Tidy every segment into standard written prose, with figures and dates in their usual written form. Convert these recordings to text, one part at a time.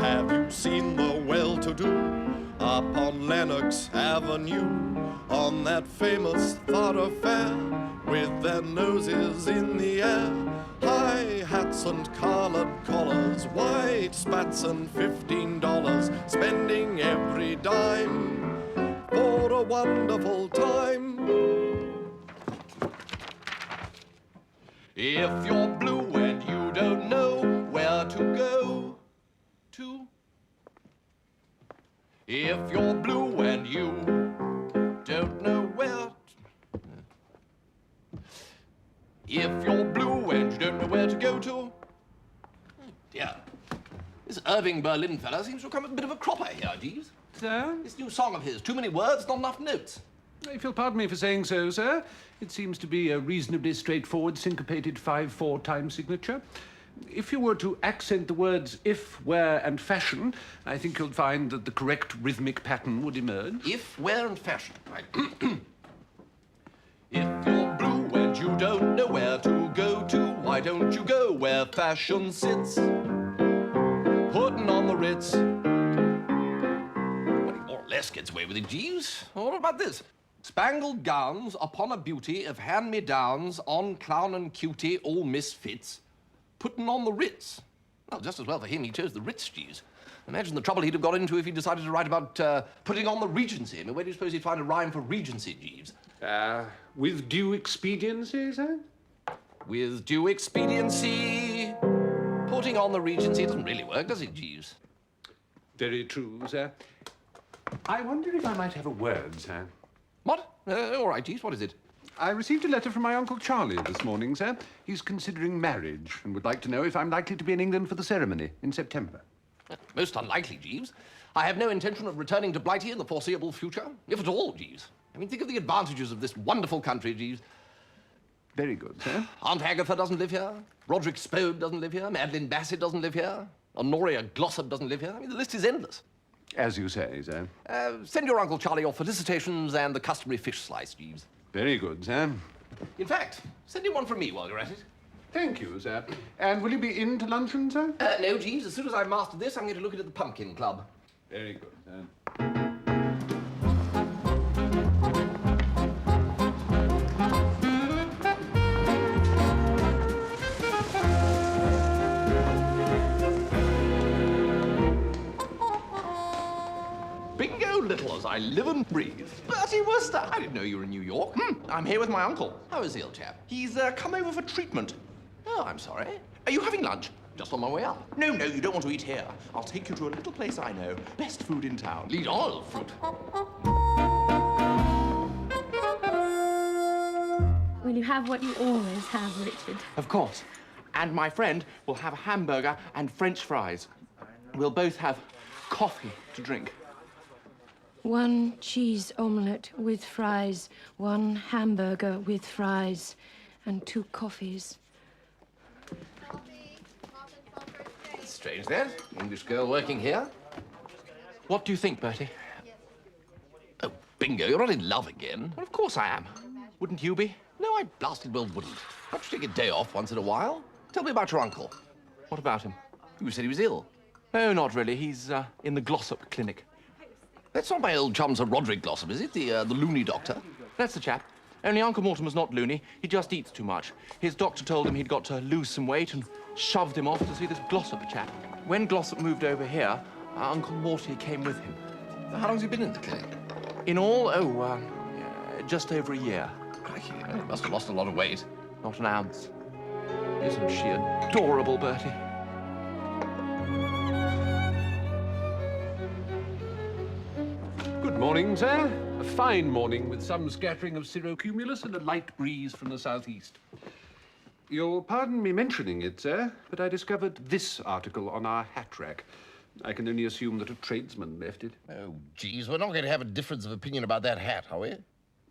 Have you seen the well-to-do up on Lenox Avenue, on that famous thoroughfare, with their noses in the air? High hats and collared collars, white spats and $15, spending every dime for a wonderful time. If you're blue and you don't know where to go to, if you're blue and you don't know where if you're blue and you don't know where to go to. Oh dear. This Irving Berlin fella seems to have come with a bit of a cropper here, Jeeves. Sir? This new song of his, too many words, not enough notes. If you'll pardon me for saying so, sir, it seems to be a reasonably straightforward syncopated 5/4 time signature. If you were to accent the words if, where, and fashion, I think you'll find that the correct rhythmic pattern would emerge. If, where, and fashion. Right. If you're blue and you don't know where to go to, why don't you go where fashion sits? Putting on the Ritz. Well, he more or less gets away with it, Jeeves. What about this? Spangled gowns upon a beauty of hand-me-downs, on clown and cutie, all misfits. Putting on the Ritz. Well, just as well for him he chose the Ritz, Jeeves. Imagine the trouble he'd have got into if he decided to write about putting on the Regency. I mean, where do you suppose he'd find a rhyme for Regency, Jeeves? With due expediency, sir? With due expediency. Putting on the Regency doesn't really work, does it, Jeeves? Very true, sir. I wonder if I might have a word, sir. What? All right, Jeeves, what is it? I received a letter from my Uncle Charlie this morning, sir. He's considering marriage and would like to know if I'm likely to be in England for the ceremony in September. Most unlikely, Jeeves. I have no intention of returning to Blighty in the foreseeable future, if at all, Jeeves. I mean, think of the advantages of this wonderful country, Jeeves. Very good, sir. Aunt Agatha doesn't live here. Roderick Spode doesn't live here. Madeline Bassett doesn't live here. Honoria Glossop doesn't live here. I mean, the list is endless. As you say, sir. Send your Uncle Charlie your felicitations and the customary fish slice, Jeeves. Very good, sir. In fact, send him one from me while you're at it. Thank you, sir. And will you be in to luncheon, sir? No, Jeeves. As soon as I've mastered this, I'm going to look at the Pumpkin Club. Very good, sir. Bingo little as I live and breathe. Bertie Wooster, I didn't know you were in New York. I'm here with my uncle. How is the old chap? He's come over for treatment. Oh, I'm sorry. Are you having lunch? Just on my way up. No, you don't want to eat here. I'll take you to a little place I know. Best food in town. Lead on, fruit. Will you have what you always have, Richard? Of course. And my friend will have a hamburger and French fries. We'll both have coffee to drink. 1 cheese omelette with fries, 1 hamburger with fries, and 2 coffees. Strange that. English girl working here. What do you think, Bertie? Oh, bingo, you're not in love again. Well, of course I am. Wouldn't you be? No, I blasted well wouldn't. Why don't you take a day off once in a while? Tell me about your uncle. What about him? You said he was ill. No, not really. He's in the Glossop clinic. That's not my old chum, Sir Roderick Glossop, is it? The loony doctor? That's the chap. Only Uncle Mortimer's not loony. He just eats too much. His doctor told him he'd got to lose some weight and shoved him off to see this Glossop chap. When Glossop moved over here, Uncle Morty came with him. How long's he been in the clinic? In all, just over a year. Crikey, he must have lost a lot of weight. Not an ounce. Isn't she adorable, Bertie? Good morning, sir. A fine morning with some scattering of cirrocumulus and a light breeze from the southeast. You'll pardon me mentioning it, sir, but I discovered this article on our hat rack. I can only assume that a tradesman left it. Oh, geez, we're not going to have a difference of opinion about that hat, are we?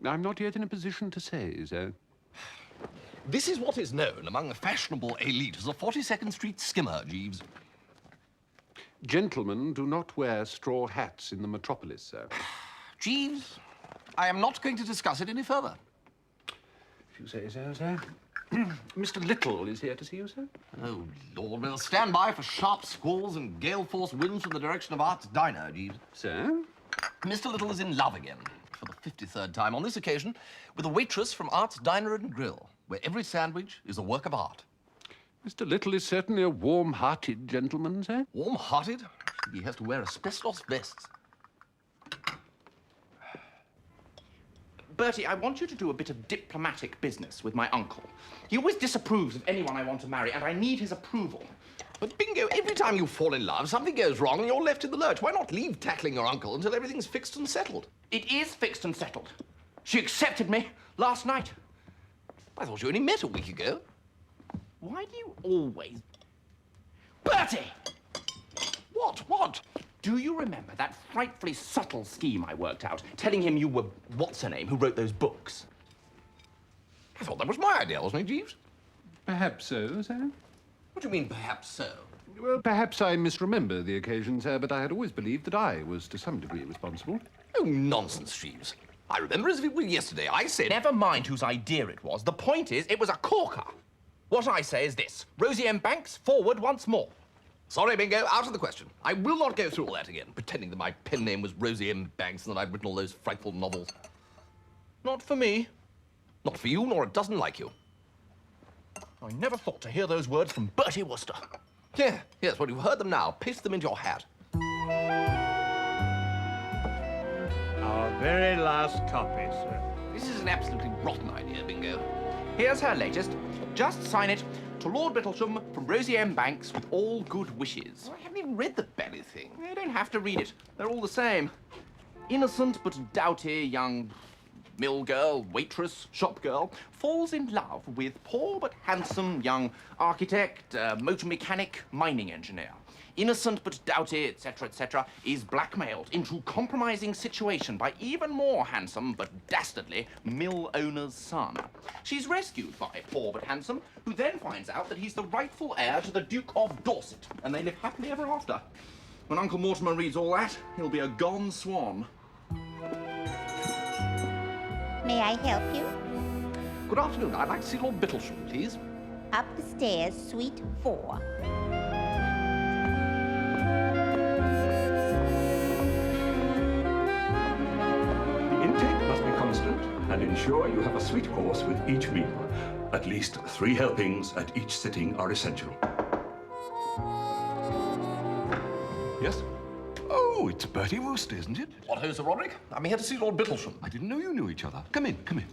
I'm not yet in a position to say, sir. This is what is known among the fashionable elite as a 42nd Street skimmer, Jeeves. Gentlemen do not wear straw hats in the metropolis, sir. Jeeves, I am not going to discuss it any further. If you say so, sir. Mr. Little is here to see you, sir. Oh, Lord, we'll stand by for sharp squalls and gale-force winds from the direction of Art's diner, Jeeves. Sir? Mr. Little is in love again, for the 53rd time on this occasion, with a waitress from Art's Diner and Grill, where every sandwich is a work of art. Mr. Little is certainly a warm-hearted gentleman, sir. Warm-hearted? He has to wear asbestos vests. Bertie, I want you to do a bit of diplomatic business with my uncle. He always disapproves of anyone I want to marry, and I need his approval. But, Bingo, every time you fall in love, something goes wrong and you're left in the lurch. Why not leave tackling your uncle until everything's fixed and settled? It is fixed and settled. She accepted me last night. I thought you only met a week ago. Why do you always... Bertie! What? Do you remember that frightfully subtle scheme I worked out, telling him you were what's-her-name who wrote those books? I thought that was my idea, wasn't it, Jeeves? Perhaps so, sir. What do you mean, perhaps so? Well, perhaps I misremember the occasion, sir, but I had always believed that I was to some degree responsible. Oh, nonsense, Jeeves. I remember as if it were yesterday. I said... Never mind whose idea it was. The point is, it was a corker. What I say is this. Rosie M. Banks, forward once more. Sorry, Bingo, out of the question. I will not go through all that again, pretending that my pen name was Rosie M. Banks and that I'd written all those frightful novels. Not for me. Not for you, nor a dozen like you. I never thought to hear those words from Bertie Wooster. Yeah, yes, well, you've heard them now. Paste them into your hat. Our very last copy, sir. This is an absolutely rotten idea, Bingo. Here's her latest. Just sign it to Lord Bittlesham from Rosie M. Banks with all good wishes. I haven't even read the belly thing. You don't have to read it. They're all the same. Innocent but doughty young mill girl, waitress, shop girl, falls in love with poor but handsome young architect, motor mechanic, mining engineer. Innocent but doughty, etc., is blackmailed into compromising situation by even more handsome but dastardly mill owner's son. She's rescued by poor but handsome, who then finds out that he's the rightful heir to the Duke of Dorset, and they live happily ever after. When Uncle Mortimer reads all that, he'll be a gone swan. May I help you? Good afternoon. I'd like to see Lord Bittlesham, please. Up the stairs, suite 4. The intake must be constant and ensure you have a sweet course with each meal. At least 3 helpings at each sitting are essential. Yes? Oh, it's Bertie Wooster, isn't it? What ho, Sir Roderick? I'm here to see Lord Bittlesham. I didn't know you knew each other. Come in, come in.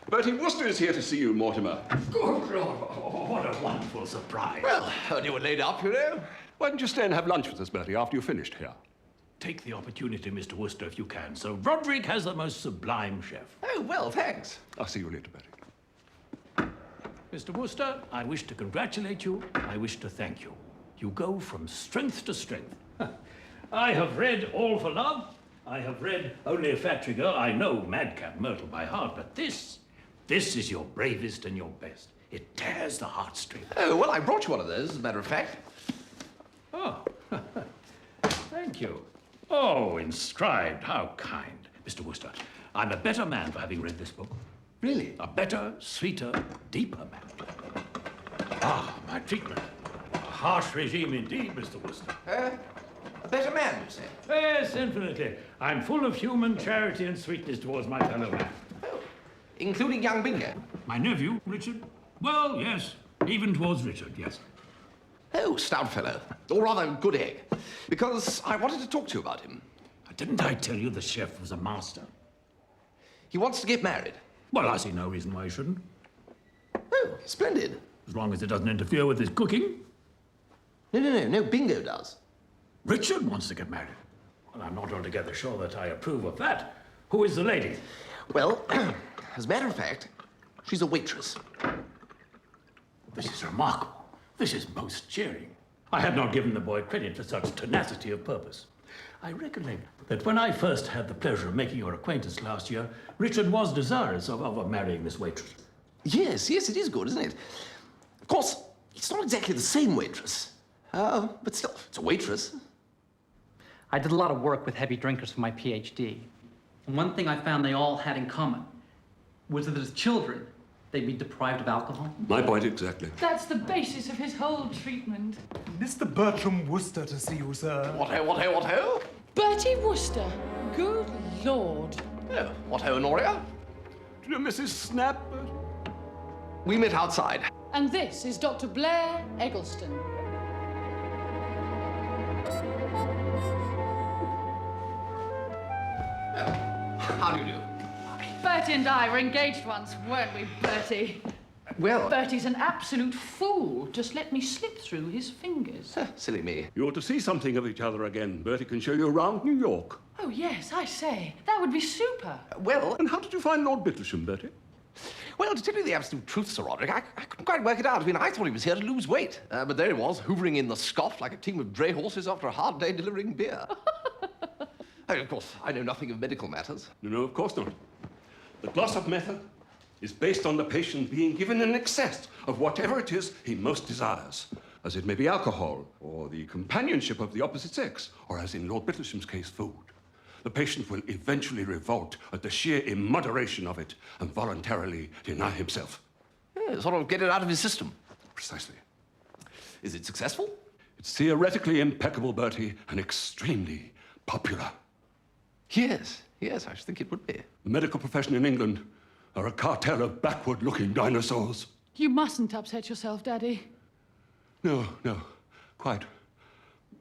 Bertie Wooster is here to see you, Mortimer. Good Lord, what a wonderful surprise. Well, heard you were laid up, you know. Why don't you stay and have lunch with us, Bertie, after you've finished here? Take the opportunity, Mr. Wooster, if you can. So Roderick has the most sublime chef. Oh, well, thanks. I'll see you later, Bertie. Mr. Wooster, I wish to congratulate you. I wish to thank you. You go from strength to strength. I have read All for Love. I have read Only a Factory Girl. I know Madcap Myrtle by heart, but this is your bravest and your best. It tears the heartstrings. Oh, well, I brought you one of those, as a matter of fact. Oh, thank you. Oh, inscribed, how kind. Mr. Wooster, I'm a better man for having read this book. Really? A better, sweeter, deeper man. Ah, my treatment. A harsh regime indeed, Mr. Wooster. A better man, you say? Yes, infinitely. I'm full of human charity and sweetness towards my fellow man. Oh, including young Bingo? My nephew, Richard? Well, yes. Even towards Richard, yes. Oh, stout fellow. Or rather, good egg. Because I wanted to talk to you about him. Didn't I tell you the chef was a master? He wants to get married. Well, I see no reason why he shouldn't. Oh, splendid. As long as it doesn't interfere with his cooking. No, Bingo does. Richard wants to get married. Well, I'm not altogether sure that I approve of that. Who is the lady? Well, as a matter of fact, she's a waitress. This is remarkable. This is most cheering. I had not given the boy credit for such tenacity of purpose. I recollect that when I first had the pleasure of making your acquaintance last year, Richard was desirous of marrying this waitress. Yes, it is good, isn't it? Of course, it's not exactly the same waitress. But still, it's a waitress. I did a lot of work with heavy drinkers for my PhD. And one thing I found they all had in common was that as children, They'd be deprived of alcohol? My point exactly. That's the basis of his whole treatment. Mr. Bertram Wooster to see you, sir. What-ho? Bertie Wooster. Good Lord. Oh, what-ho, Honoria? Do you know Mrs. Snap? We met outside. And this is Dr. Blair Eggleston. How do you do? Bertie and I were engaged once, weren't we, Bertie? Well... Bertie's an absolute fool. Just let me slip through his fingers. Silly me. You ought to see something of each other again. Bertie can show you around New York. Oh, yes, I say. That would be super. Well... And how did you find Lord Bittlesham, Bertie? Well, to tell you the absolute truth, Sir Roderick, I couldn't quite work it out. I mean, I thought he was here to lose weight. But there he was, hoovering in the scoff like a team of dray horses after a hard day delivering beer. I mean, of course, I know nothing of medical matters. No, of course not. The Glossop method is based on the patient being given an excess of whatever it is he most desires, as it may be alcohol, or the companionship of the opposite sex, or as in Lord Bittlesham's case, food. The patient will eventually revolt at the sheer immoderation of it and voluntarily deny himself. Yeah, sort of get it out of his system. Precisely. Is it successful? It's theoretically impeccable, Bertie, and extremely popular. Yes, I should think it would be. The medical profession in England are a cartel of backward-looking dinosaurs. You mustn't upset yourself, Daddy. No, quite.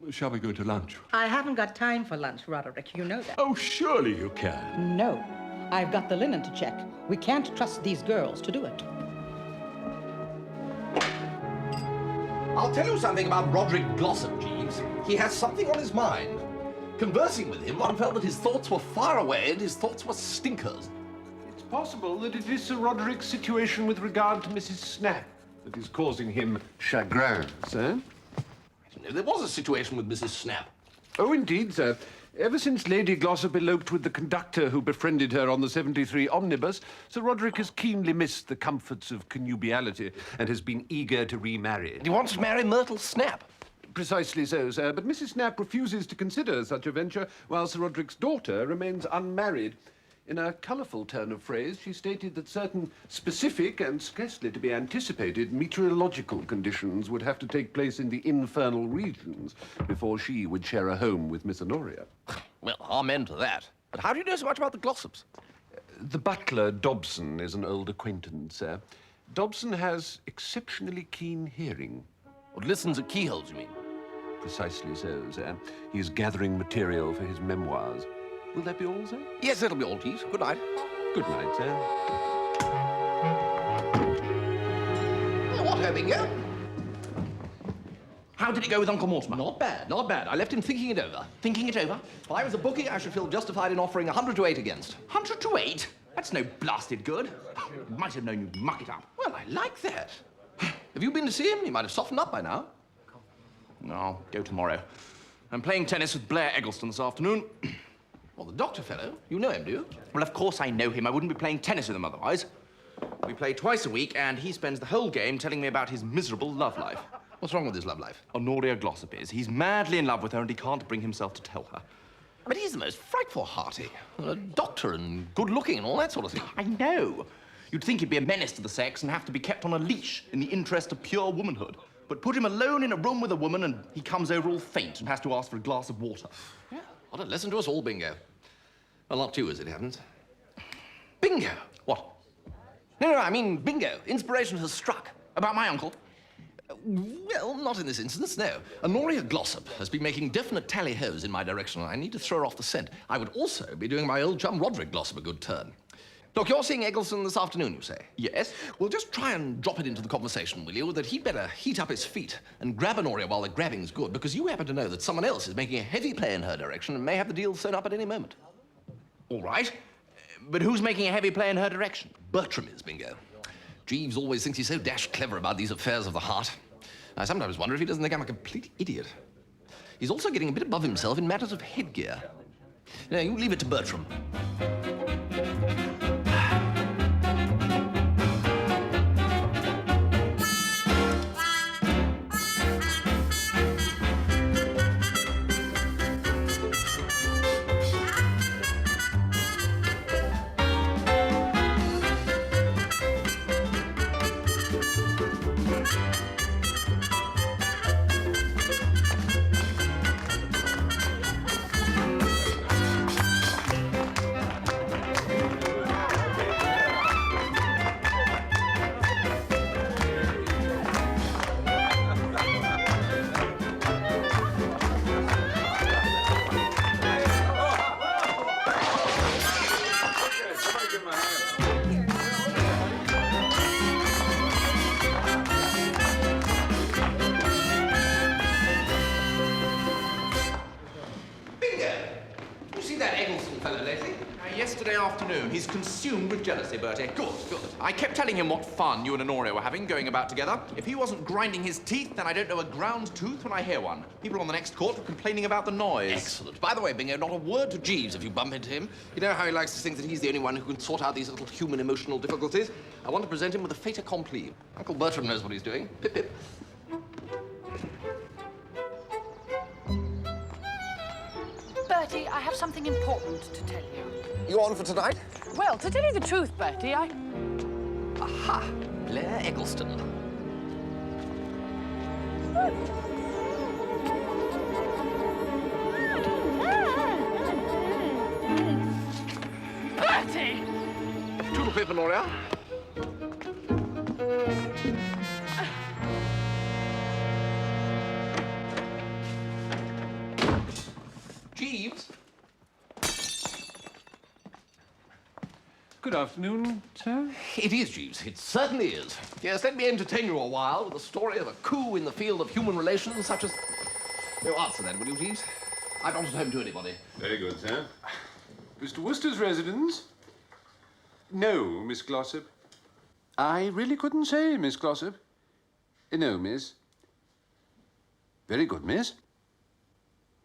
Shall we go to lunch? I haven't got time for lunch, Roderick. You know that. Oh, surely you can. No. I've got the linen to check. We can't trust these girls to do it. I'll tell you something about Roderick Glossop, Jeeves. He has something on his mind. Conversing with him, one felt that his thoughts were far away and his thoughts were stinkers. It's possible that it is Sir Roderick's situation with regard to Mrs. Snap that is causing him chagrin, sir. I didn't know there was a situation with Mrs. Snap. Oh, indeed, sir. Ever since Lady Glossop eloped with the conductor who befriended her on the 73 omnibus, Sir Roderick has keenly missed the comforts of connubiality and has been eager to remarry. He wants to marry Myrtle Snap. Precisely so, sir, but Mrs. Snap refuses to consider such a venture, while Sir Roderick's daughter remains unmarried. In a colourful turn of phrase, she stated that certain specific and scarcely to be anticipated meteorological conditions would have to take place in the infernal regions before she would share a home with Miss Honoria. Well, amen to that. But how do you know so much about the Glossops? The butler, Dobson, is an old acquaintance, sir. Dobson has exceptionally keen hearing. What listens at keyholes, you mean? Precisely so, sir. He is gathering material for his memoirs. Will that be all, sir? Yes, that'll be all, Jeeves. Good night. Good night, sir. What, Bingo? How did it go with Uncle Mortimer? Not bad. I left him thinking it over. Thinking it over? If I was a bookie, I should feel justified in offering 100 to 8 against. 100 to 8? That's no blasted good. Might have known you'd muck it up. Well, I like that. Have you been to see him? He might have softened up by now. No, I'll go tomorrow. I'm playing tennis with Blair Eggleston this afternoon. Well, the doctor fellow. You know him, do you? Well, of course I know him. I wouldn't be playing tennis with him otherwise. We play twice a week, and he spends the whole game telling me about his miserable love life. What's wrong with his love life? Honoria Glossop is. He's madly in love with her, and he can't bring himself to tell her. But he's the most frightful hearty. A doctor and good-looking and all that sort of thing. I know. You'd think he'd be a menace to the sex and have to be kept on a leash in the interest of pure womanhood. But put him alone in a room with a woman and he comes over all faint and has to ask for a glass of water. Yeah, what a lesson to us all, Bingo. Well, not you, as it happens. Bingo! What? No, I mean, bingo. Inspiration has struck. About my uncle? Well, not in this instance, no. Honoria Glossop has been making definite tally-hos in my direction, and I need to throw her off the scent. I would also be doing my old chum Roderick Glossop a good turn. Look, you're seeing Eggleston this afternoon, you say? Yes. Well, just try and drop it into the conversation, will you, that he'd better heat up his feet and grab Honoria while the grabbing's good, because you happen to know that someone else is making a heavy play in her direction and may have the deal sewn up at any moment. All right. But who's making a heavy play in her direction? Bertram is, Bingo. Jeeves always thinks he's so dashed clever about these affairs of the heart. I sometimes wonder if he doesn't think I'm a complete idiot. He's also getting a bit above himself in matters of headgear. Now, you leave it to Bertram. yesterday afternoon. He's consumed with jealousy, Bertie. Good, good. I kept telling him what fun you and Honoria were having going about together. If he wasn't grinding his teeth, then I don't know a ground tooth when I hear one. People on the next court were complaining about the noise. Excellent. By the way, Bingo, not a word to Jeeves if you bump into him. You know how he likes to think that he's the only one who can sort out these little human emotional difficulties? I want to present him with a fait accompli. Uncle Bertram knows what he's doing. Pip, pip. Bertie, I have something important to tell you. You on for tonight? Well, to tell you the truth, Bertie, Aha! Blair Eggleston. Bertie! Toodle pip, Honoria. Jeeves? Good afternoon, sir. It is, Jeeves. It certainly is. Yes, let me entertain you a while with a story of a coup in the field of human relations, such as... Oh, answer then, will you, Jeeves? I'm not at home to anybody. Very good, sir. Mr. Wooster's residence? No, Miss Glossop. I really couldn't say, Miss Glossop. No, miss. Very good, miss.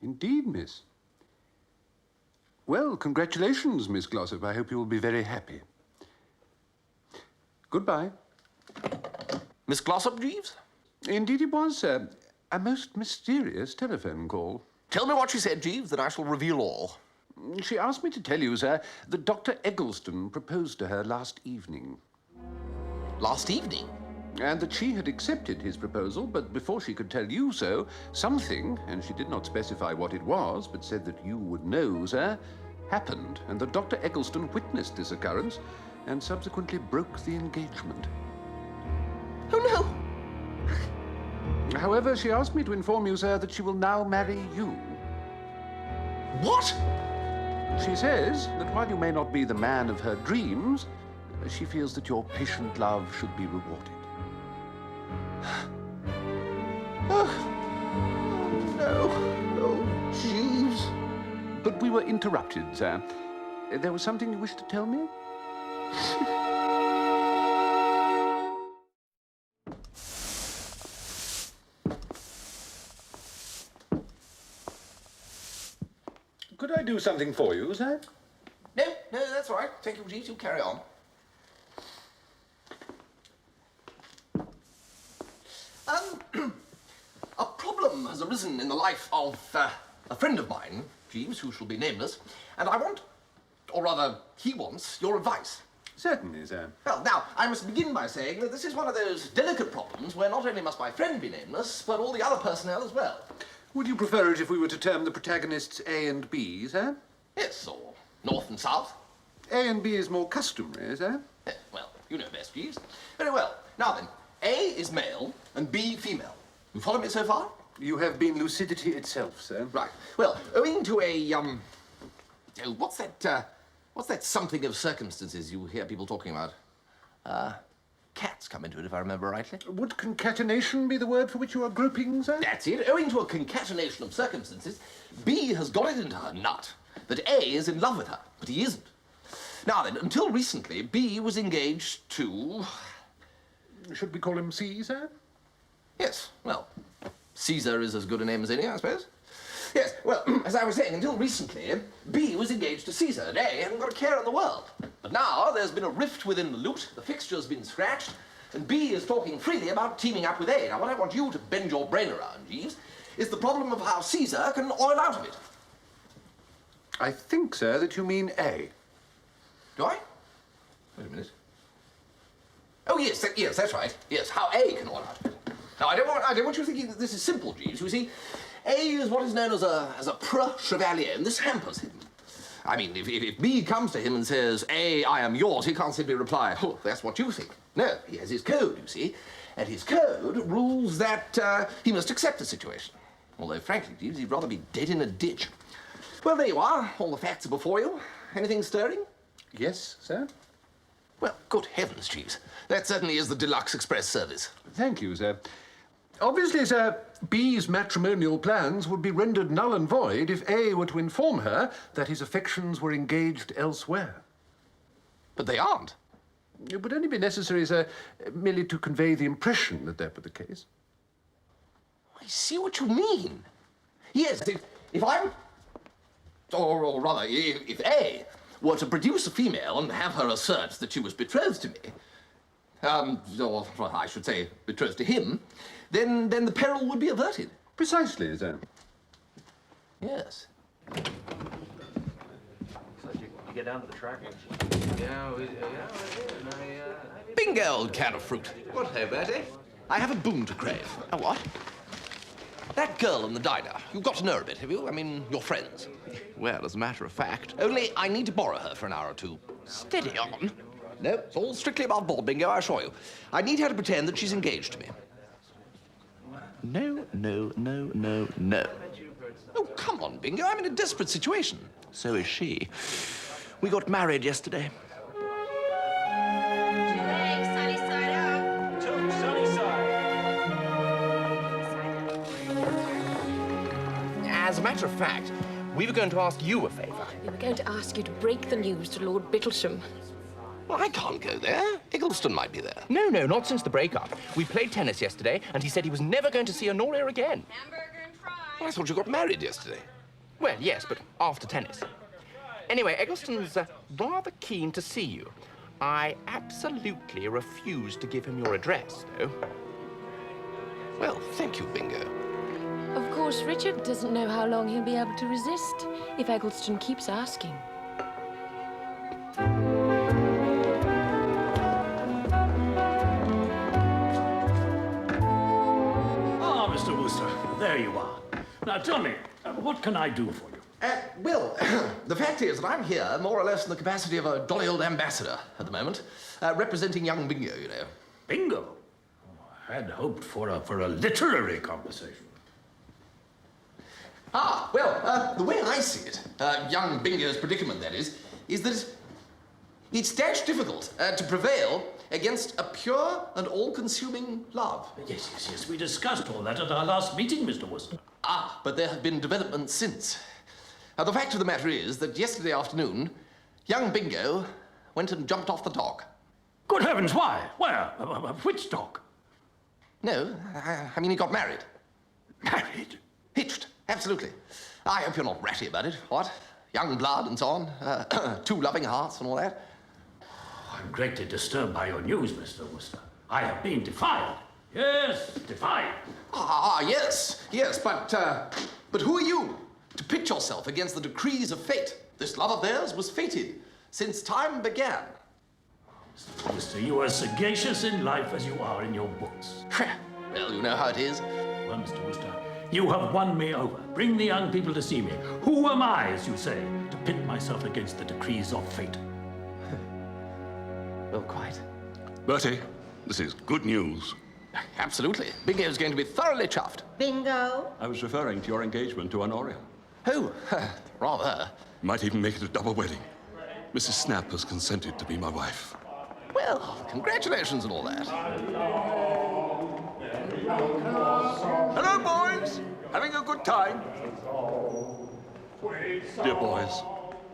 Indeed, miss. Well, congratulations, Miss Glossop. I hope you will be very happy. Goodbye. Miss Glossop, Jeeves? Indeed it was, sir. A most mysterious telephone call. Tell me what she said, Jeeves, then I shall reveal all. She asked me to tell you, sir, that Dr. Eggleston proposed to her last evening. Last evening? And that she had accepted his proposal, but before she could tell you so, something, and she did not specify what it was, but said that you would know, sir, happened, and that Dr. Eggleston witnessed this occurrence and subsequently broke the engagement. Oh, no! However, she asked me to inform you, sir, that she will now marry you. What? She says that while you may not be the man of her dreams, she feels that your patient love should be rewarded. Oh, no. Oh, Jeeves. But we were interrupted, sir. There was something you wished to tell me? Could I do something for you, sir? No, that's all right. Thank you, Jeeves. You carry on. A problem has arisen in the life of a friend of mine, Jeeves, who shall be nameless, and I want, or rather, he wants, your advice. Certainly, sir. Well, now, I must begin by saying that this is one of those delicate problems where not only must my friend be nameless, but all the other personnel as well. Would you prefer it if we were to term the protagonists A and B, sir? Yes, or North and South. A and B is more customary, sir. Well, you know best, Jeeves. Very well. Now then, A is male and B female. You follow me so far? You have been lucidity itself, sir. Right. Well, owing to a, what's that something of circumstances you hear people talking about? Cats come into it, if I remember rightly. Would concatenation be the word for which you are groping, sir? That's it. Owing to a concatenation of circumstances, B has got it into her nut that A is in love with her, but he isn't. Now then, until recently, B was engaged to... Should we call him C, sir? Yes, well, Caesar is as good a name as any, I suppose. Yes, well, as I was saying, until recently, B was engaged to Caesar, and A hadn't got a care in the world. But now there's been a rift within the lute, the fixture's been scratched, and B is talking freely about teaming up with A. Now, what I want you to bend your brain around, Jeeves, is the problem of how Caesar can oil out of it. I think, sir, that you mean A. Do I? Wait a minute. Oh, yes, yes, that's right. Yes, how A can oil out of it. Now, I don't want you thinking that this is simple, Jeeves. You see, A is what is known as a preux chevalier, and this hampers him. I mean, if B comes to him and says, A, I am yours, he can't simply reply, oh, that's what you think. No, he has his code, you see, and his code rules that he must accept the situation. Although, frankly, Jeeves, he'd rather be dead in a ditch. Well, there you are. All the facts are before you. Anything stirring? Yes, sir. Well, good heavens, Jeeves. That certainly is the deluxe express service. Thank you, sir. Obviously, sir, B's matrimonial plans would be rendered null and void if A were to inform her that his affections were engaged elsewhere. But they aren't. It would only be necessary, sir, merely to convey the impression that that were the case. I see what you mean. Yes, if I were... Or rather, if A were to produce a female and have her assert that she was betrothed to me, or I should say betrothed to him, then the peril would be averted. Precisely, sir. Yes. So you get down to the track? Bingo, old can of fruit. What ho, Bertie? I have a boon to crave. A what? That girl in the diner, you've got to know her a bit, have you? I mean, you're friends. Well, as a matter of fact. Only I need to borrow her for an hour or two. Steady on. No, it's all strictly above board, Bingo, I assure you. I need her to pretend that she's engaged to me. No. Oh, come on, Bingo, I'm in a desperate situation. So is she. We got married yesterday. As a matter of fact, we were going to ask you a favour. We were going to ask you to break the news to Lord Bittlesham. Well, I can't go there. Eggleston might be there. No, not since the breakup. We played tennis yesterday, and he said he was never going to see Honoria again. Hamburger and fries. Well, I thought you got married yesterday. Well, yes, but after tennis. Anyway, Eggleston's rather keen to see you. I absolutely refuse to give him your address, though. Well, thank you, Bingo. Of course, Richard doesn't know how long he'll be able to resist if Eggleston keeps asking. Ah, Mr. Wooster, there you are. Now, tell me, what can I do for you? Well, the fact is that I'm here more or less in the capacity of a jolly old ambassador at the moment, representing young Bingo, you know. Bingo? Oh, I had hoped for a literary conversation. Well, the way I see it, young Bingo's predicament, that is that it's dashed difficult to prevail against a pure and all-consuming love. Yes, we discussed all that at our last meeting, Mr. Wooster. But there have been developments since. The fact of the matter is that yesterday afternoon, young Bingo went and jumped off the dock. Good heavens, why? Where? Which dock? No, I mean he got married. Married? Hitched, absolutely. I hope you're not ratty about it, what? Young blood and so on, two loving hearts and all that. I'm greatly disturbed by your news, Mr. Wooster. I have been defiled. Yes, defiled. Yes, but who are you to pitch yourself against the decrees of fate? This love of theirs was fated since time began. Mr. Wooster, you are sagacious in life as you are in your books. Well, you know how it is. Well, Mr. Wooster, you have won me over. Bring the young people to see me. Who am I, as you say, to pit myself against the decrees of fate? Well, quite. Bertie, this is good news. Absolutely. Bingo's going to be thoroughly chuffed. Bingo. I was referring to your engagement to Honoria. Oh, rather. Might even make it a double wedding. Mrs. Snap has consented to be my wife. Well, congratulations and all that. Hello, boys. Having a good time? Dear boys,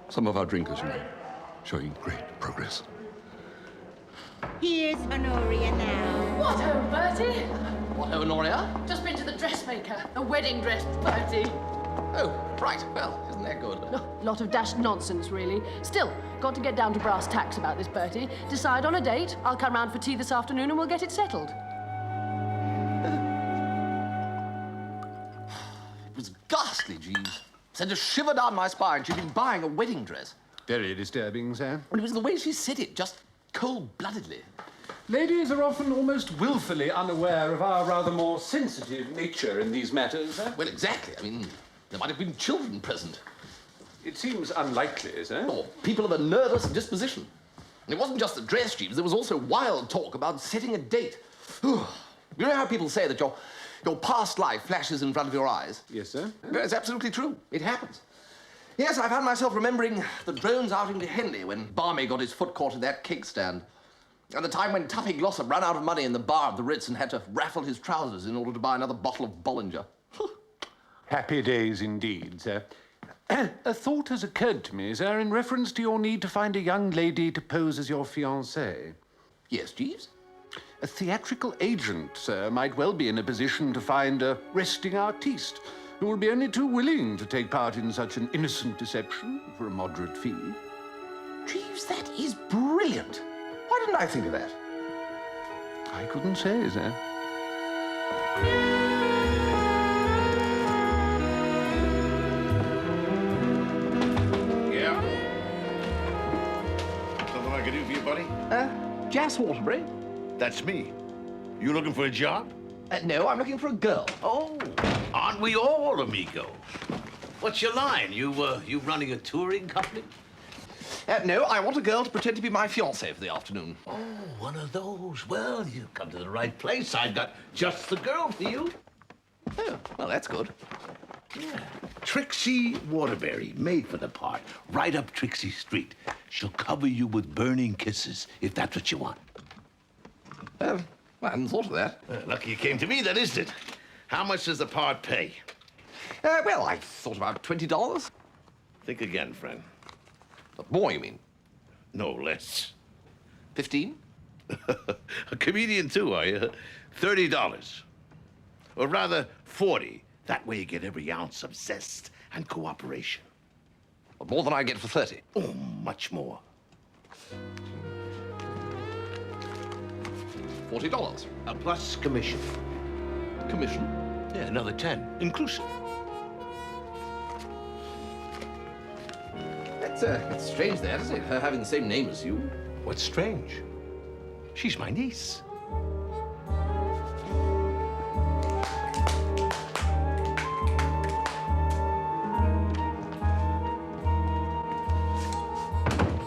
some of our drinkers, you know, showing great progress. Here's Honoria now. What ho, Bertie? What, Honoria? Just been to the dressmaker. A wedding dress party. Oh, right. Well, isn't that good? Lot of dashed nonsense, really. Still, got to get down to brass tacks about this, Bertie. Decide on a date. I'll come round for tea this afternoon and we'll get it settled. It was ghastly, Jeeves. Sent a shiver down my spine. She'd been buying a wedding dress. Very disturbing, sir. And it was the way she said it, just cold-bloodedly. Ladies are often almost willfully unaware of our rather more sensitive nature in these matters, sir. Well, exactly. I mean, there might have been children present. It seems unlikely, sir. Or people of a nervous disposition. And it wasn't just the dress, Jeeves. There was also wild talk about setting a date. You know how people say that your past life flashes in front of your eyes? Yes, sir. It's absolutely true. It happens. Yes, I found myself remembering the drones outing to Henley when Barmy got his foot caught in that cake stand. And the time when Tuppy Glossop ran out of money in the bar of the Ritz and had to raffle his trousers in order to buy another bottle of Bollinger. Happy days indeed, sir. A thought has occurred to me, sir, in reference to your need to find a young lady to pose as your fiancée. Yes, Jeeves? A theatrical agent, sir, might well be in a position to find a resting artiste who will be only too willing to take part in such an innocent deception for a moderate fee. Jeeves, that is brilliant. Why didn't I think of that? I couldn't say, sir. Yeah? Something I can do for you, buddy? Jas Waterbury? That's me. You looking for a job? No, I'm looking for a girl. Oh, aren't we all amigos? What's your line? You running a touring company? No, I want a girl to pretend to be my fiancée for the afternoon. Oh, one of those. Well, you've come to the right place. I've got just the girl for you. Oh, well, that's good. Yeah. Trixie Waterbury, made for the part. Right up Trixie Street. She'll cover you with burning kisses, if that's what you want. Well, I hadn't thought of that. Lucky you came to me, then, isn't it? How much does the part pay? Well, I thought about $20. Think again, friend. More, you mean? No less. 15? A comedian, too, are you? $30. Or rather, 40. That way you get every ounce of zest and cooperation. Well, more than I get for 30. Oh, much more. $40. A plus commission. Commission? Yeah, another 10, inclusive. It's strange there, isn't it? Her having the same name as you. What's strange? She's my niece.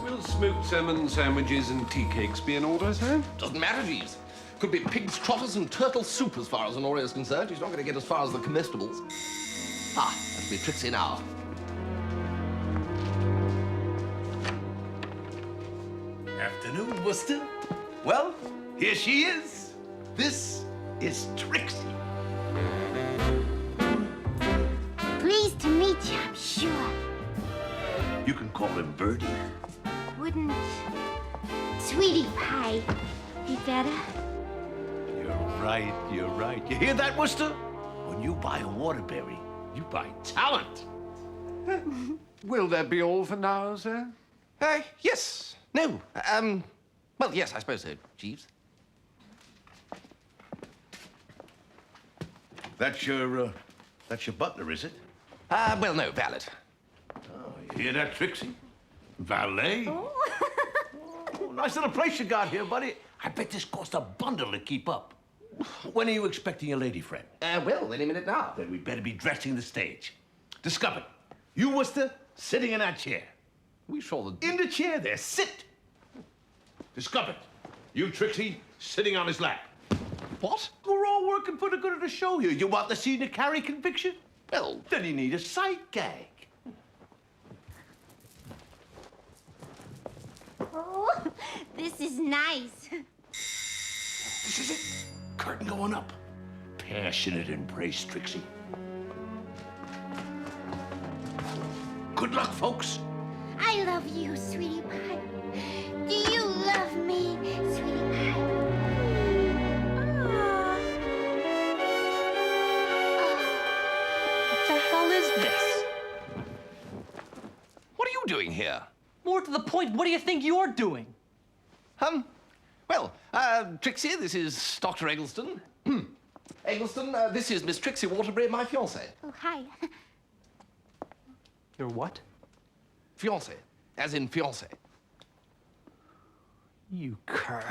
Will smoked salmon sandwiches and tea cakes be in order, sir? Doesn't matter, Jeeves. Could be pig's trotters and turtle soup as far as Honoria's concerned. She's not going to get as far as the comestibles. Ah, that'll be Trixie now. Afternoon, Wooster. Well, here she is. This is Trixie. Pleased to meet you, I'm sure. You can call him Birdie. Wouldn't Sweetie Pie be better? You're right. You hear that, Wooster? When you buy a Waterbury, you buy talent. Will that be all for now, sir? Yes. No. Well, yes, I suppose so, Jeeves. That's your butler, is it? Well, no, valet. Oh, you hear that, Trixie? Valet? Oh, nice little place you got here, buddy. I bet this cost a bundle to keep up. When are you expecting a lady friend? Well, any minute now. Then we better be dressing the stage. Discover. You, Wooster, sitting in that chair. We saw the... In the chair there, sit. Discovered. You, Trixie, sitting on his lap. What? We're all working for the good of the show here. You want the scene to carry conviction? Well, then you need a sight gag. Oh, this is nice. This is it. Curtain going up. Passionate embrace, Trixie. Good luck, folks. I love you, Sweetie Pie. Do you love me, Sweetie Pie? What the hell is this? What are you doing here? More to the point, what do you think you're doing? Well, Trixie, this is Dr. Eggleston. Eggleston, this is Miss Trixie Waterbury, my fiancée. Oh, hi. Your what? Fiancée, as in fiancée. You cur.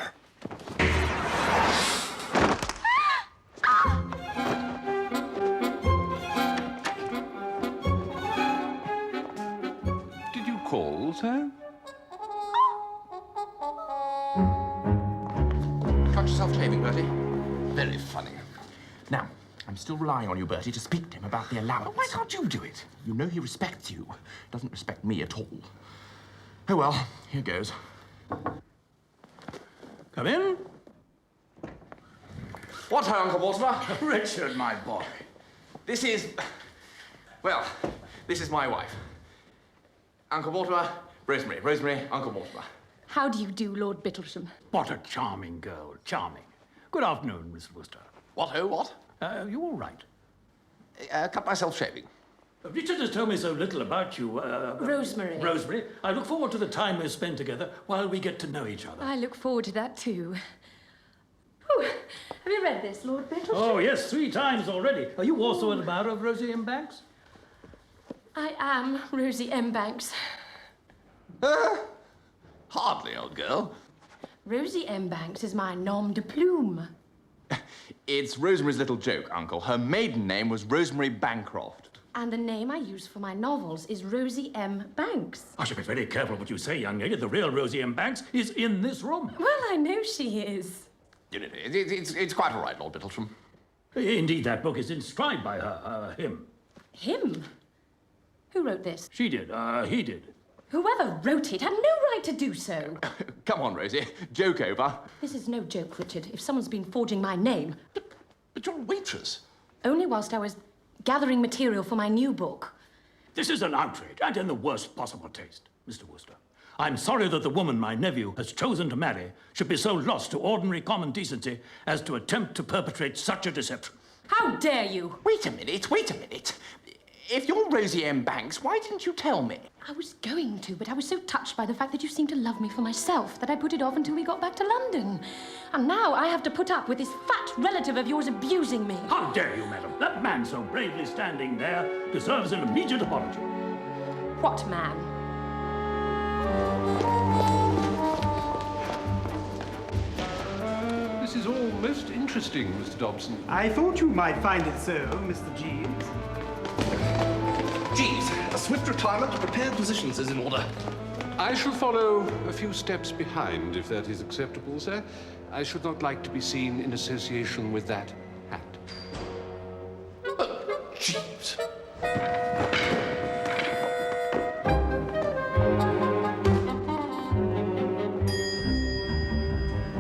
Did you call, sir? Cut yourself shaving, Bertie. Very funny. Now, I'm still relying on you, Bertie, to speak to him about the allowance. Why can't you do it? You know he respects you. Doesn't respect me at all. Oh, well, here goes. Come in. What, Uncle Mortimer? Richard, my boy. This is... Well, this is my wife. Uncle Mortimer, Rosemary. Rosemary, Uncle Mortimer. How do you do, Lord Bittlesham? What a charming girl, charming. Good afternoon, Mr. Wooster. What, oh, what? You all right? Cut myself shaving. Richard has told me so little about you. Rosemary. Rosemary. I look forward to the time we spend together while we get to know each other. I look forward to that too. Oh, have you read this, Lord Bittlesham? Oh, yes, 3 times already. Are you also an admirer of Rosie M. Banks? I am Rosie M. Banks. Hardly, old girl. Rosie M. Banks is my nom de plume. It's Rosemary's little joke, Uncle. Her maiden name was Rosemary Bancroft. And the name I use for my novels is Rosie M. Banks. I should be very careful what you say, young lady. The real Rosie M. Banks is in this room. Well, I know she is. It's quite all right, Lord Bittlesham. Indeed, that book is inscribed by him. Him? Who wrote this? She did. He did. Whoever wrote it had no right to do so. Come on, Rosie. Joke over. This is no joke, Richard. If someone's been forging my name... But you're a waitress. Only whilst I was gathering material for my new book. This is an outrage, and in the worst possible taste, Mr. Wooster. I'm sorry that the woman my nephew has chosen to marry should be so lost to ordinary common decency as to attempt to perpetrate such a deception. How dare you? Wait a minute, wait a minute. If you're Rosie M. Banks, why didn't you tell me? I was going to, but I was so touched by the fact that you seemed to love me for myself that I put it off until we got back to London. And now I have to put up with this fat relative of yours abusing me. How dare you, madam? That man so bravely standing there deserves an immediate apology. What man? This is all most interesting, Mr. Dobson. I thought you might find it so, Mr. Jeeves. Jeeves, a swift retirement to prepared positions is in order. I shall follow a few steps behind, if that is acceptable, sir. I should not like to be seen in association with that hat. Jeeves.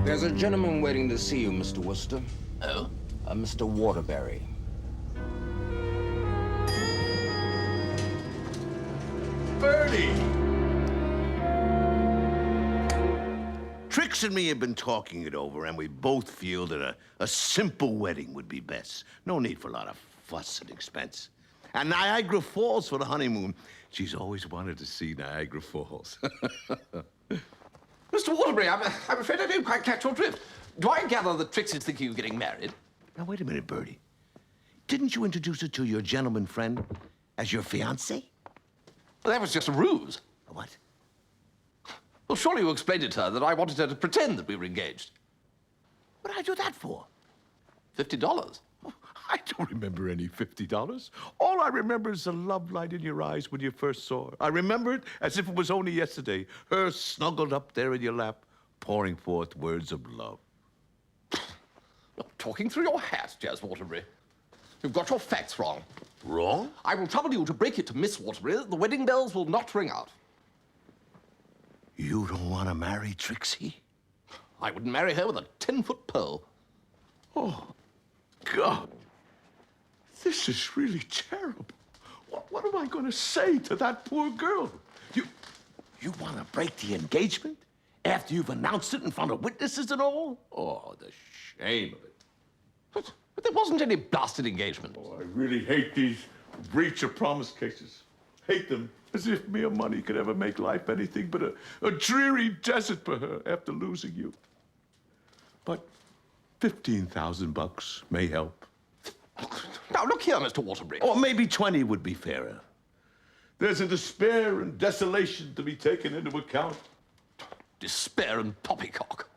There's a gentleman waiting to see you, Mr. Wooster. Oh? Mr. Waterbury. Bertie! Trix and me have been talking it over, and we both feel that a simple wedding would be best. No need for a lot of fuss and expense. And Niagara Falls for the honeymoon. She's always wanted to see Niagara Falls. Mr. Waterbury, I'm afraid I don't quite catch your drift. Do I gather that Trix is thinking of getting married? Now, wait a minute, Bertie. Didn't you introduce her to your gentleman friend as your fiancé? Well, that was just a ruse. A what? Well, surely you explained it to her that I wanted her to pretend that we were engaged. What did I do that for? $50. I don't remember any $50. All I remember is the love light in your eyes when you first saw her. I remember it as if it was only yesterday. Her snuggled up there in your lap, pouring forth words of love. You're talking through your hat, Jazz Waterbury. You've got your facts wrong. Wrong? I will trouble you to break it to Miss Waterbury that the wedding bells will not ring out. You don't want to marry Trixie? I wouldn't marry her with a 10-foot pole. Oh, God. This is really terrible. What am I going to say to that poor girl? You want to break the engagement after you've announced it in front of witnesses and all? Oh, the shame of it. But there wasn't any blasted engagement. Oh, I really hate these breach of promise cases. Hate them. As if mere money could ever make life anything but a dreary desert for her after losing you. But $15,000 may help. Now, look here, Mr. Waterbury. Or maybe 20 would be fairer. There's a despair and desolation to be taken into account. Despair and poppycock.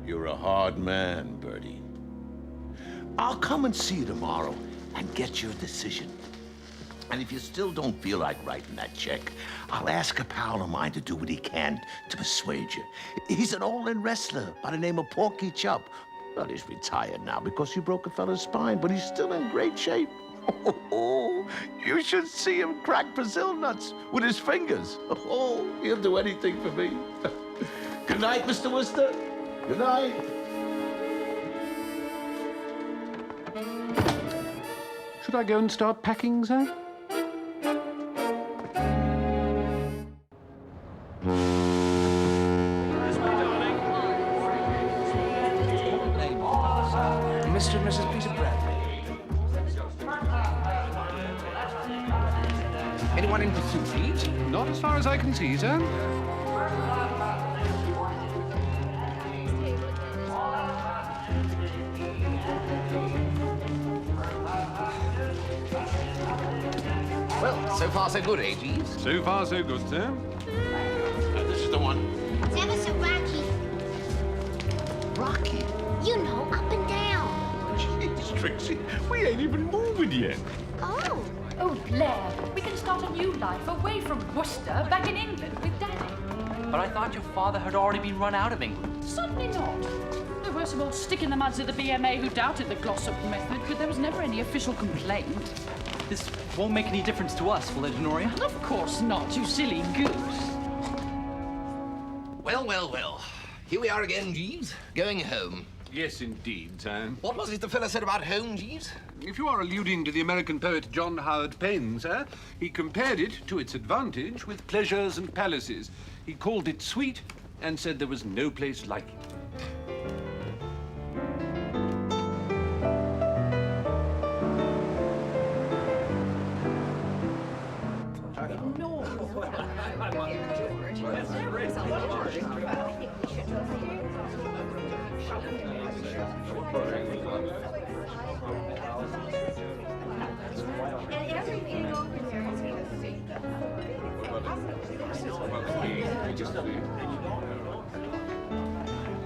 You're a hard man, Bertie. I'll come and see you tomorrow and get your decision. And if you still don't feel like writing that check, I'll ask a pal of mine to do what he can to persuade you. He's an all-in wrestler by the name of Porky Chop. Well, he's retired now because he broke a fella's spine, but he's still in great shape. Oh, you should see him crack Brazil nuts with his fingers. Oh, he'll do anything for me. Good night, Mr. Wooster. Good night. Should I go and start packing, sir? Anyone in pursuit, Jeeves? Not as far as I can see, sir. Well, so far so good, eh, Jeeves? So far so good, sir. This is the one. It's ever so rocky. Rocky. You know, up and down. Jeez, Trixie, we ain't even moving yet. Oh. Oh, Blair, we can start a new life away from Worcester, back in England with Daddy. But I thought your father had already been run out of England. Certainly not. There were some old stick-in-the-muds at the BMA who doubted the Glossop method, but there was never any official complaint. This won't make any difference to us, will it, Honoria? Of course not, you silly goose. Well, well, well. Here we are again, Jeeves. Going home. Yes, indeed, sir. What was it the fella said about home, Jeeves? If you are alluding to the American poet John Howard Payne, sir, he compared it to its advantage with pleasures and palaces. He called it sweet and said there was no place like it.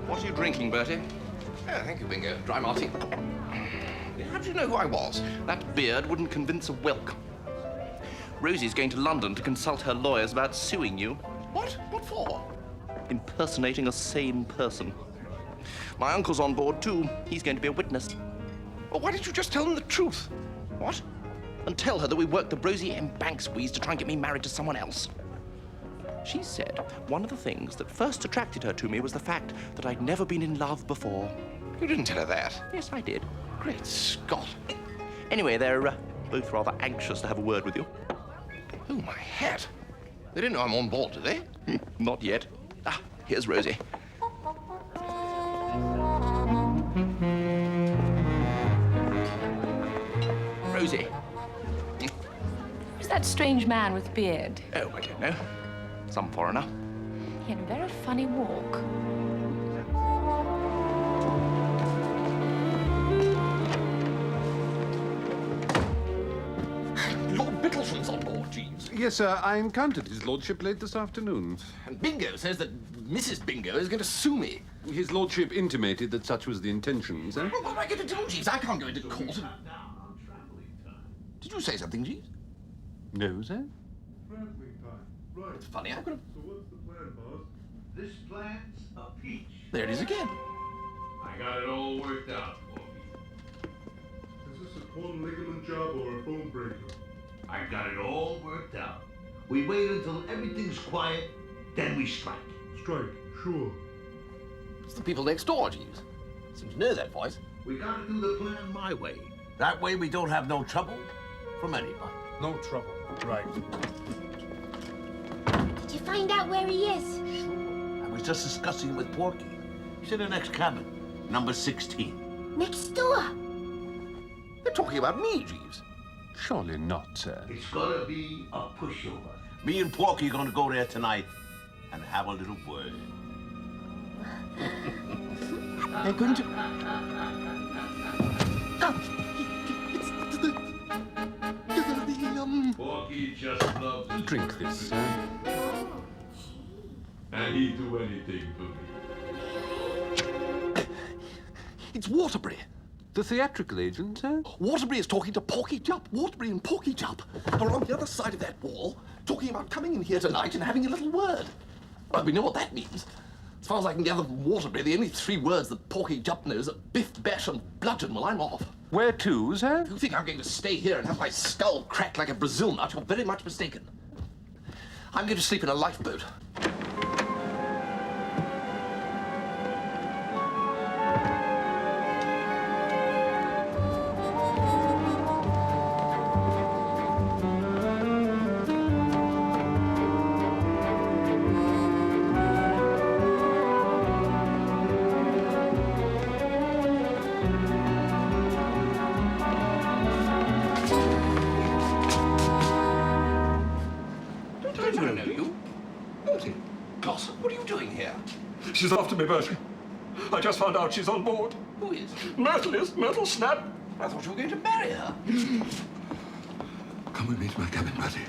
What are you drinking, Bertie? Oh, thank you, Bingo. Dry martini. How do you know who I was? That beard wouldn't convince a whelk. Rosie's going to London to consult her lawyers about suing you. What? What for? Impersonating a sane person. My uncle's on board, too. He's going to be a witness. Well, why didn't you just tell them the truth? What? And tell her that we worked the Rosie M. Bank squeeze to try and get me married to someone else. She said one of the things that first attracted her to me was the fact that I'd never been in love before. You didn't tell her that? Yes, I did. Great Scott. Anyway, they're both rather anxious to have a word with you. Oh, my hat. They didn't know I'm on board, do they? Not yet. Ah, here's Rosie. Rosie. Who's that strange man with beard? Oh, I don't know. Some foreigner. He had a very funny walk. Lord Bittlesham's on board, Jeeves. Yes, sir. I encountered his lordship late this afternoon. And Bingo says that Mrs. Bingo is going to sue me. His lordship intimated that such was the intention, sir. Well, what am I going to do, Jeeves? I can't go into court. Did you say something, Jeeves? No, sir. Right. It's funny, I'm going to... So what's the plan, boss? This plan's a peach. There it is again. I got it all worked out, Porky. Is this a torn ligament job or a bone breaker? I got it all worked out. We wait until everything's quiet, then we strike. Strike, sure. It's the people next door, Jeeves. Seem to know that voice. We gotta do the plan my way. That way we don't have no trouble from anybody. No trouble. Right. Did you find out where he is? Sure. I was just discussing it with Porky. He's in the next cabin, number 16. Next door. They're talking about me, Jeeves. Surely not, sir. It's gonna be a pushover. Me and Porky are gonna go there tonight and have a little word. They're going to... Porky just loves his Drink this, sir. and he'd do anything for me. It's Waterbury. The theatrical agent, sir? Waterbury is talking to Porky Jupp. Waterbury and Porky Jupp are on the other side of that wall, talking about coming in here tonight and having a little word. Well, we know what that means. As far as I can gather from Waterbury, the only three words that Porky Jupp knows are biff, bash, and bludgeon. Well, I'm off. Where to, sir? If you think I'm going to stay here and have my skull cracked like a Brazil nut, you're very much mistaken. I'm going to sleep in a lifeboat. I don't know you. Bertie, Glossop, what are you doing here? She's after me, Bertie. I just found out she's on board. Who is? Myrtle is. Myrtle Snap. I thought you were going to marry her. Come with me to my cabin, Bertie,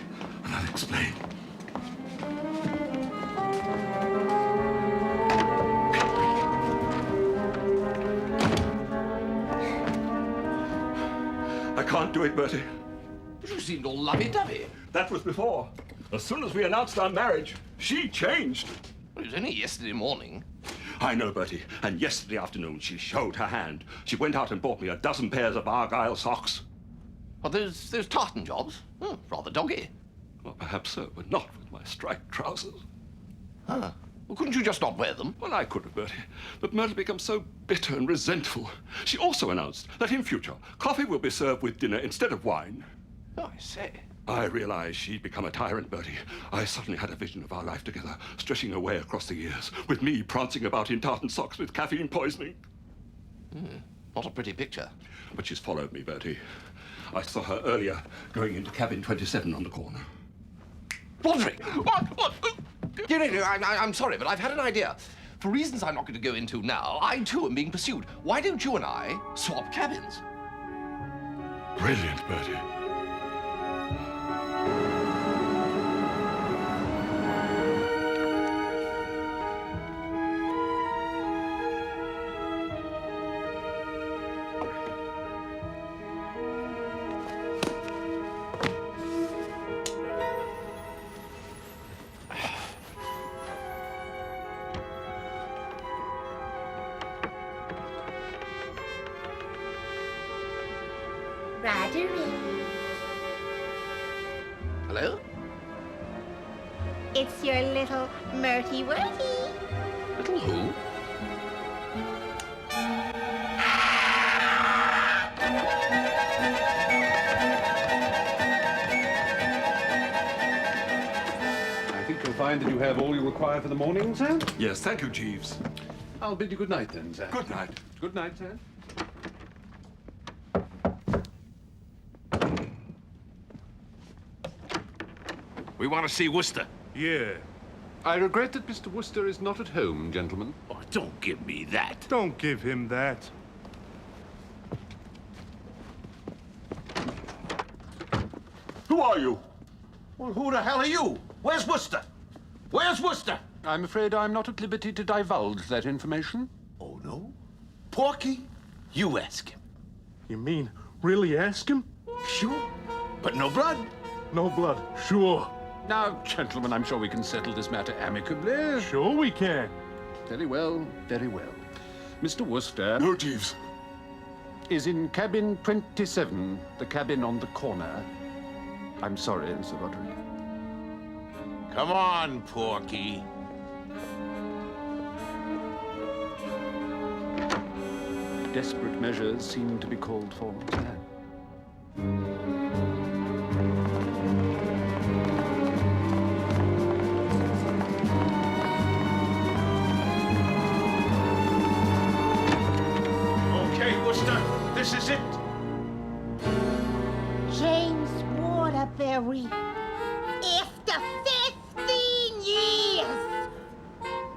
and I'll explain. I can't do it, Bertie. But you seemed all lovey-dovey. That was before. As soon as we announced our marriage, she changed. Well, it was only yesterday morning. I know, Bertie. And yesterday afternoon, she showed her hand. She went out and bought me a dozen pairs of Argyle socks. Oh, those tartan jobs? Rather doggy. Well, perhaps so, but not with my striped trousers. Huh. Well, couldn't you just not wear them? Well, I could have, Bertie. But Myrtle becomes so bitter and resentful. She also announced that in future, coffee will be served with dinner instead of wine. Oh, I say. I realized she'd become a tyrant, Bertie. I suddenly had a vision of our life together, stretching away across the years, with me prancing about in tartan socks with caffeine poisoning. Not a pretty picture. But she's followed me, Bertie. I saw her earlier going into cabin 27 on the corner. Roderick! What? No, I'm sorry, but I've had an idea. For reasons I'm not going to go into now, I too am being pursued. Why don't you and I swap cabins? Brilliant, Bertie. Hello? It's your little Murty Worty. Little who? I think you'll find that you have all you require for the morning, sir. Yes, thank you, Jeeves. I'll bid you good night then, sir. Good night. Good night, sir. We want to see Wooster. Yeah. I regret that Mr. Wooster is not at home, gentlemen. Oh, don't give me that. Don't give him that. Who are you? Well, who the hell are you? Where's Wooster? Where's Wooster? I'm afraid I'm not at liberty to divulge that information. Oh, no? Porky? You ask him. You mean really ask him? Sure. But no blood? No blood, sure. Now, gentlemen, I'm sure we can settle this matter amicably. Sure we can. Very well, very well. Mr. Wooster... No, Jeeves. ...is in cabin 27, the cabin on the corner. I'm sorry, Sir Roderick. Come on, Porky. Desperate measures seem to be called for, sir. Okay, Wooster, this is it. James Waterbury. After 15 years.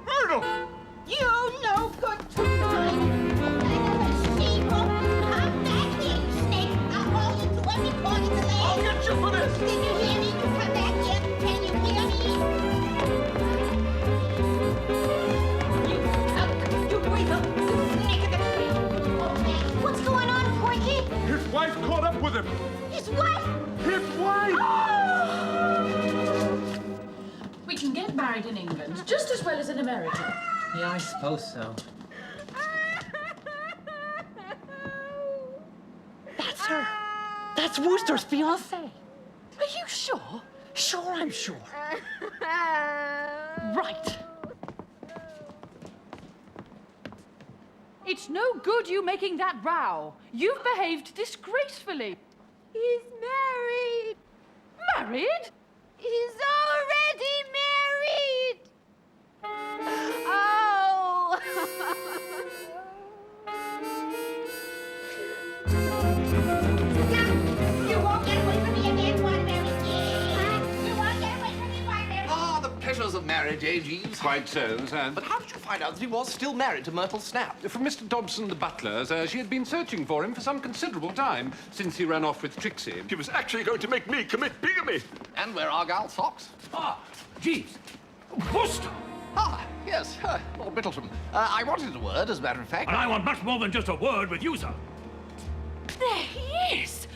Myrtle! You no good tonight. Come back here, you snake. I'll haul you to every corner of the land. I'll get you for this. Did you hear me? You come back here. Can you hear me? You skunk. You weasel. You snake of the tree. Okay. What's going on, Porky? His wife caught up with him. His wife? His wife! We can get married in England just as well as in America. Yeah, I suppose so. That's her. That's Wooster's fiancée. Are you sure? Sure, I'm sure. Right. It's no good you making that row. You've behaved disgracefully. He's married. Married? He's already married. Oh. You won't get away from me again, Waterbury. You won't get away from me, Waterbury. wonders of marriage, eh, Jeeves? Quite so, sir. But how did you find out that he was still married to Myrtle Snap? From Mr. Dobson, the butler, sir. She had been searching for him for some considerable time since he ran off with Trixie. She was actually going to make me commit bigamy. And wear Argyle socks. Ah, Jeeves. Wooster! Ah, yes, Lord Bittlesham. I wanted a word, as a matter of fact. And I want much more than just a word with you, sir. There he is!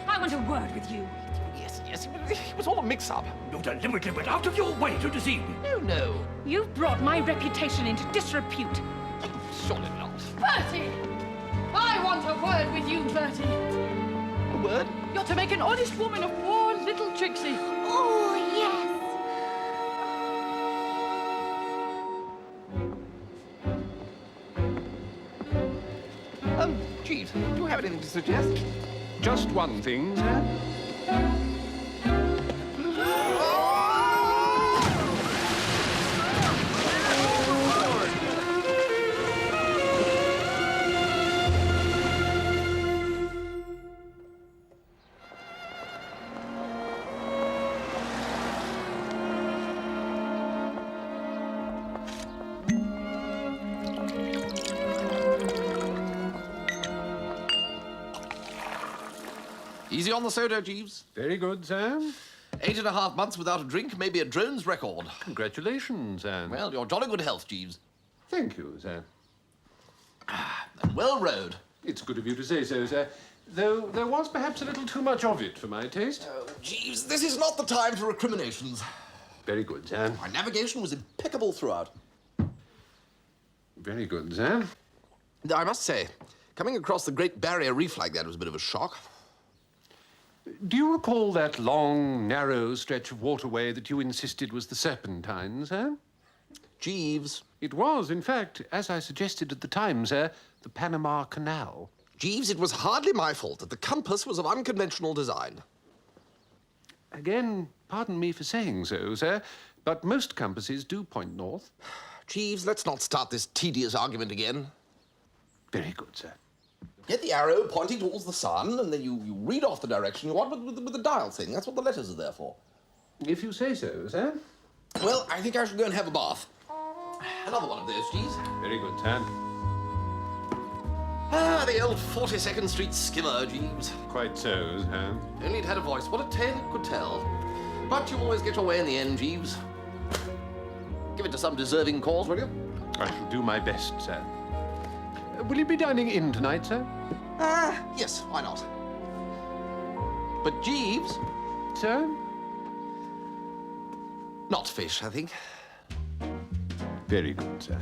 I want a word with you. Yes, it was all a mix-up. You deliberately went out of your way to deceive me. No. You've brought my reputation into disrepute. Surely not. Bertie! I want a word with you, Bertie. A word? You're to make an honest woman of poor little Trixie. Oh, yes. Jeeves, do you have anything to suggest? Just one thing, sir. Easy on the soda, Jeeves. Very good, sir. 8.5 months without a drink may be a drone's record. Congratulations, sir. Well, your jolly good health, Jeeves. Thank you, sir. And well rowed. It's good of you to say so, sir. Though there was perhaps a little too much of it for my taste. Jeeves, this is not the time for recriminations. Very good, sir. My navigation was impeccable throughout. Very good, sir. I must say, coming across the Great Barrier Reef like that was a bit of a shock. Do you recall that long, narrow stretch of waterway that you insisted was the Serpentine, sir? Jeeves. It was, in fact, as I suggested at the time, sir, the Panama Canal. Jeeves, it was hardly my fault that the compass was of unconventional design. Again, pardon me for saying so, sir, but most compasses do point north. Jeeves, let's not start this tedious argument again. Very good, sir. Get the arrow pointing towards the sun, and then you read off the direction you want with the dial thing. That's what the letters are there for. If you say so, sir. Well, I think I should go and have a bath. Another one of those, Jeeves. Very good, sir. Ah, the old 42nd Street skimmer, Jeeves. Quite so, sir. Only it had a voice. What a tale it could tell. But you always get your way in the end, Jeeves. Give it to some deserving cause, will you? I shall do my best, sir. Will you be dining in tonight, sir? Yes, why not? But Jeeves? Sir? Not fish, I think. Very good, sir.